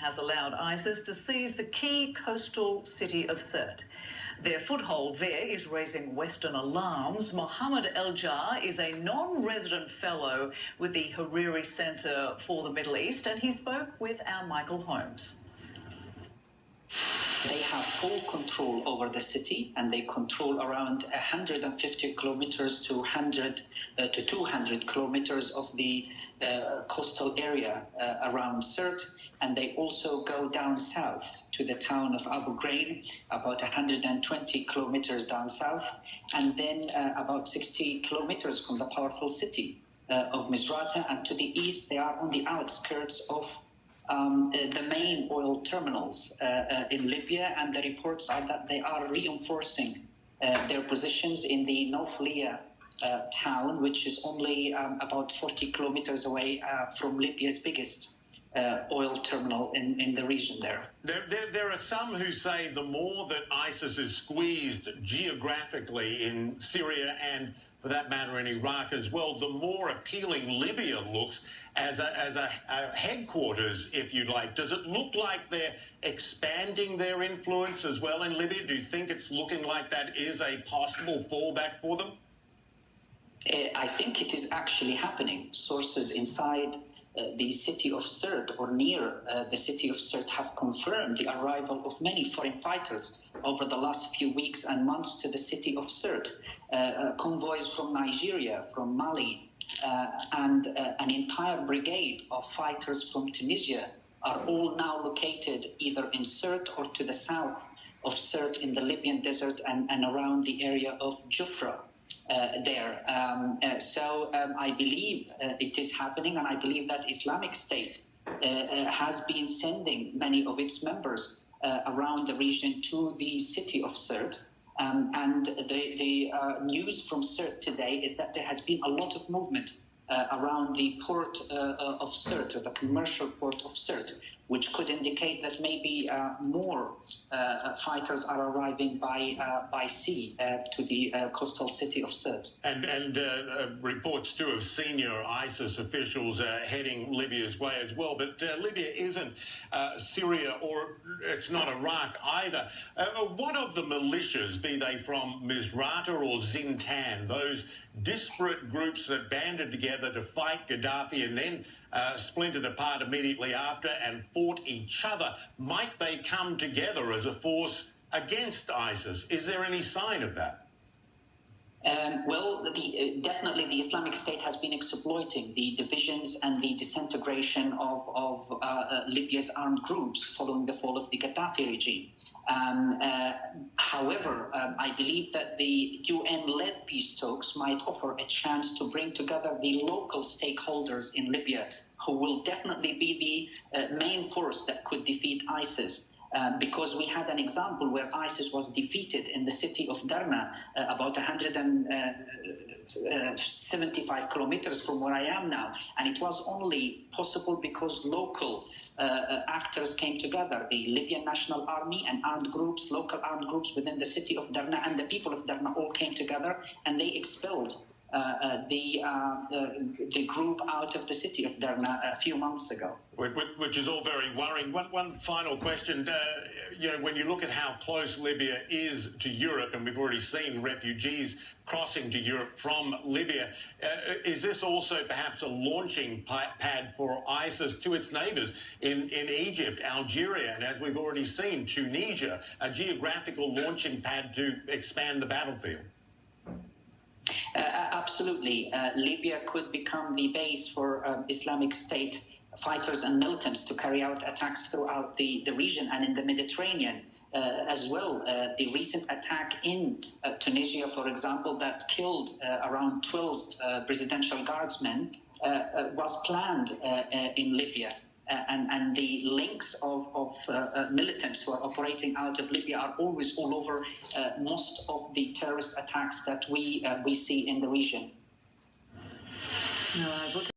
has allowed ISIS to seize the key coastal city of Sirte. Their foothold there is raising Western alarms. Mohammed El-Jar is a non-resident fellow with the Hariri Centre for the Middle East, and he spoke with our Michael Holmes. They have full control over the city, and they control around 150 kilometers to 200 kilometers of the coastal area around Sirte. And they also go down south to the town of Abu Ghraib, about 120 kilometers down south, and then about 60 kilometers from the powerful city of Misrata. And to the east, they are on the outskirts of the main oil terminals in Libya, and the reports are that they are reinforcing their positions in the North Liya town, which is only about 40 kilometers away from Libya's biggest oil terminal in the region there. There are some who say the more that ISIS is squeezed geographically in Syria and, for that matter, in Iraq as well, the more appealing Libya looks as a headquarters, if you like. Does it look like they're expanding their influence as well in Libya? Do you think it's looking like that is a possible fallback for them? I think it is actually happening. Sources inside the city of Sirte, or near the city of Sirte, have confirmed the arrival of many foreign fighters over the last few weeks and months to the city of Sirte. Convoys from Nigeria, from Mali, and an entire brigade of fighters from Tunisia are all now located either in Sirte or to the south of Sirte in the Libyan desert and around the area of Jufra. There. So I believe it is happening, and I believe that Islamic State has been sending many of its members around the region to the city of Sirte. And the news from Sirte today is that there has been a lot of movement around the port of Sirte, or the commercial port of Sirte, which could indicate that maybe more fighters are arriving by sea to the coastal city of Sirte. And reports too of senior ISIS officials heading Libya's way as well. But Libya isn't Syria, or it's not Iraq either. What of the militias, be they from Misrata or Zintan, those disparate groups that banded together to fight Gaddafi and then splintered apart immediately after and fought each other? Might they come together as a force against ISIS? Is there any sign of that? Well, definitely the Islamic State has been exploiting the divisions and the disintegration of Libya's armed groups following the fall of the Gaddafi regime. However, I believe that the UN-led peace talks might offer a chance to bring together the local stakeholders in Libya, who will definitely be the main force that could defeat ISIS. Because we had an example where ISIS was defeated in the city of Derna, about 175 kilometers from where I am now. And it was only possible because local actors came together, the Libyan National Army and armed groups, local armed groups within the city of Derna, and the people of Derna all came together, and they expelled the group out of the city of Derna a few months ago. Which is all very worrying. One final question. When you look at how close Libya is to Europe, and we've already seen refugees crossing to Europe from Libya, is this also perhaps a launching pad for ISIS to its neighbours in Egypt, Algeria, and as we've already seen, Tunisia, a geographical launching pad to expand the battlefield? Absolutely. Libya could become the base for Islamic State fighters and militants to carry out attacks throughout the region and in the Mediterranean as well. The recent attack in Tunisia, for example, that killed around 12 presidential guardsmen was planned in Libya. And the links of militants who are operating out of Libya are always all over most of the terrorist attacks that we see in the region.